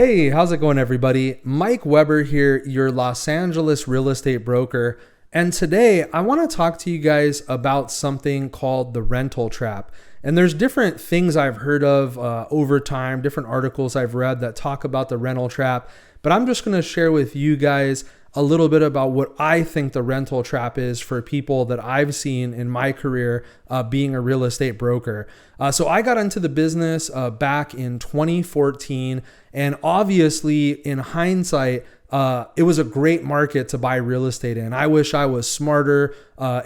Hey, how's it going, everybody? Mike Weber here, your Los Angeles real estate broker. And today I want to talk to you guys about something called the rental trap. And there's different things I've heard of over time, different articles I've read that talk about the rental trap. But I'm just going to share with you guys a little bit about what I think the rental trap is for people that I've seen in my career being a real estate broker. So I got into the business back in 2014, and obviously in hindsight, it was a great market to buy real estate in. I wish I was smarter,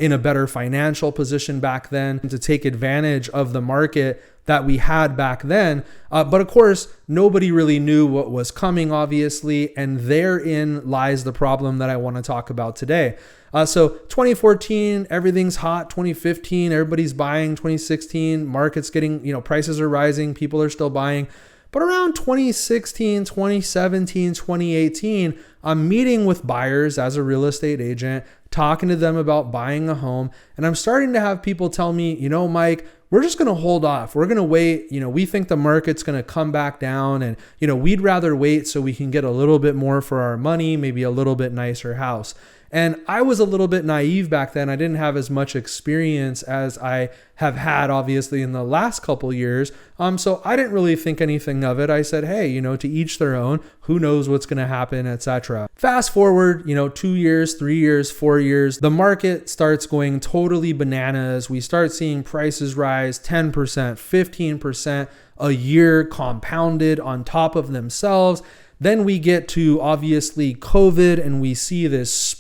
in a better financial position back then to take advantage of the market that we had back then. But of course, nobody really knew what was coming, obviously, and therein lies the problem that I want to talk about today. So 2014, everything's hot. 2015, everybody's buying. 2016, market's getting, prices are rising. People are still buying. But around 2016, 2017, 2018, I'm meeting with buyers as a real estate agent, talking to them about buying a home. And I'm starting to have people tell me, Mike, we're just going to hold off. We're going to wait. We think the market's going to come back down, and, we'd rather wait so we can get a little bit more for our money, maybe a little bit nicer house. And I was a little bit naive back then. I didn't have as much experience as I have had, obviously, in the last couple years. So I didn't really think anything of it. I said, hey, to each their own. Who knows what's going to happen, etc. Fast forward, 2 years, 3 years, 4 years, the market starts going totally bananas. We start seeing prices rise 10%, 15% a year compounded on top of themselves. Then we get to obviously COVID, and we see this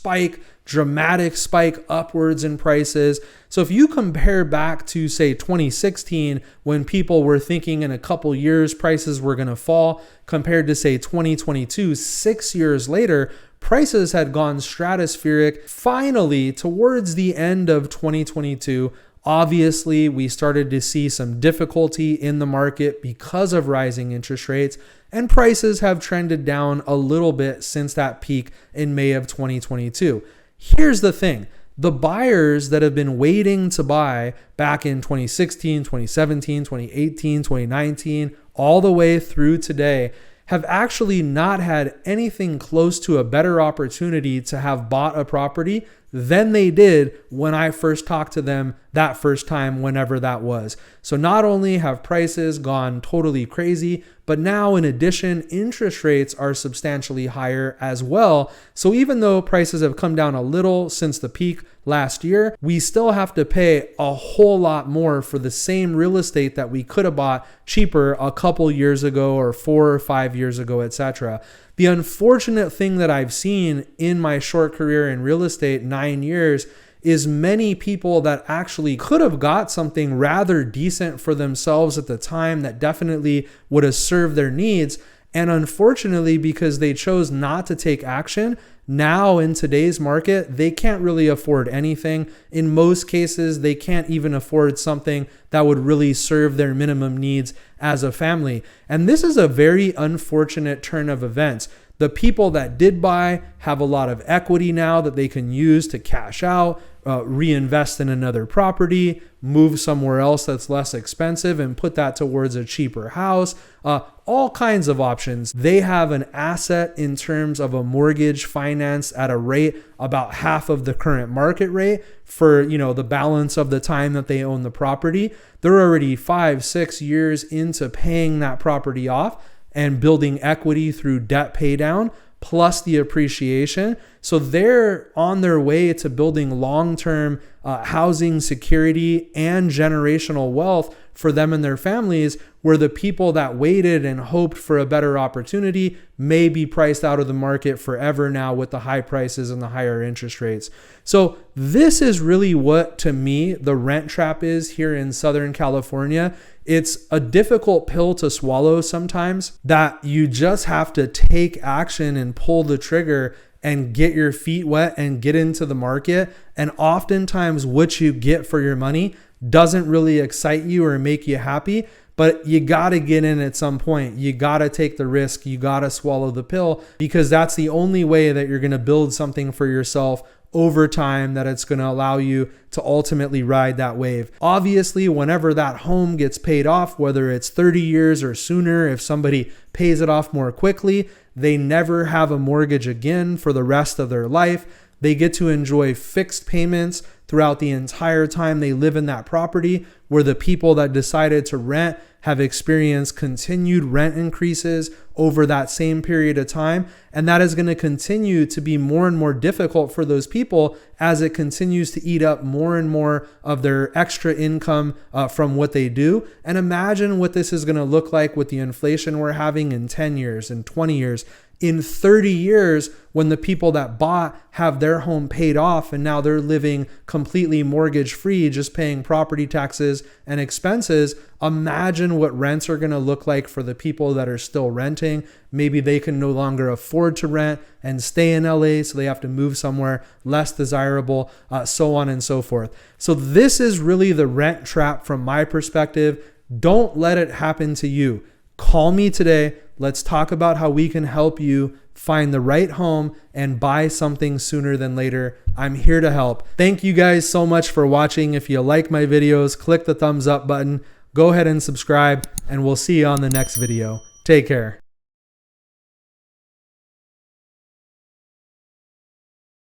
dramatic spike upwards in prices. So if you compare back to, say, 2016, when people were thinking in a couple years prices were going to fall, compared to, say, 2022, 6 years later, prices had gone stratospheric. Finally, towards the end of 2022, obviously, we started to see some difficulty in the market because of rising interest rates, and prices have trended down a little bit since that peak in May of 2022. Here's the thing. The buyers that have been waiting to buy back in 2016, 2017, 2018, 2019, all the way through today, have actually not had anything close to a better opportunity to have bought a property than they did when I first talked to them that first time, whenever that was. So not only have prices gone totally crazy, but now in addition, interest rates are substantially higher as well. So even though prices have come down a little since the peak last year, we still have to pay a whole lot more for the same real estate that we could have bought cheaper a couple years ago or 4 or 5 years ago, etc. The unfortunate thing that I've seen in my short career in real estate, 9 years, is many people that actually could have got something rather decent for themselves at the time that definitely would have served their needs. And unfortunately, because they chose not to take action, now in today's market, they can't really afford anything. In most cases, they can't even afford something that would really serve their minimum needs as a family. And this is a very unfortunate turn of events. The people that did buy have a lot of equity now that they can use to cash out, reinvest in another property, move somewhere else that's less expensive and put that towards a cheaper house, all kinds of options. They have an asset in terms of a mortgage financed at a rate about half of the current market rate for, the balance of the time that they own the property. They're already 5-6 years into paying that property off and building equity through debt pay down plus the appreciation. So they're on their way to building long-term housing security and generational wealth for them and their families, where the people that waited and hoped for a better opportunity may be priced out of the market forever now with the high prices and the higher interest rates. So this is really what, to me, the rent trap is here in Southern California. It's a difficult pill to swallow sometimes, that you just have to take action and pull the trigger and get your feet wet and get into the market. And oftentimes what you get for your money doesn't really excite you or make you happy, but you got to get in at some point. You got to take the risk. You got to swallow the pill, because that's the only way that you're going to build something for yourself over time that it's going to allow you to ultimately ride that wave. Obviously, whenever that home gets paid off, whether it's 30 years or sooner, if somebody pays it off more quickly, they never have a mortgage again for the rest of their life. They get to enjoy fixed payments throughout the entire time they live in that property, where the people that decided to rent have experienced continued rent increases over that same period of time. And that is going to continue to be more and more difficult for those people as it continues to eat up more and more of their extra income from what they do. And imagine what this is going to look like with the inflation we're having in 10 years, in 20 years. In 30 years, when the people that bought have their home paid off and now they're living completely mortgage free, just paying property taxes and expenses, imagine what rents are going to look like for the people that are still renting. Maybe they can no longer afford to rent and stay in LA, so they have to move somewhere less desirable, so on and so forth. So this is really the rent trap from my perspective. Don't let it happen to you. Call me today. Let's talk about how we can help you find the right home and buy something sooner than later. I'm here to help. Thank you guys so much for watching. If you like my videos, click the thumbs up button. Go ahead and subscribe, and we'll see you on the next video. Take care.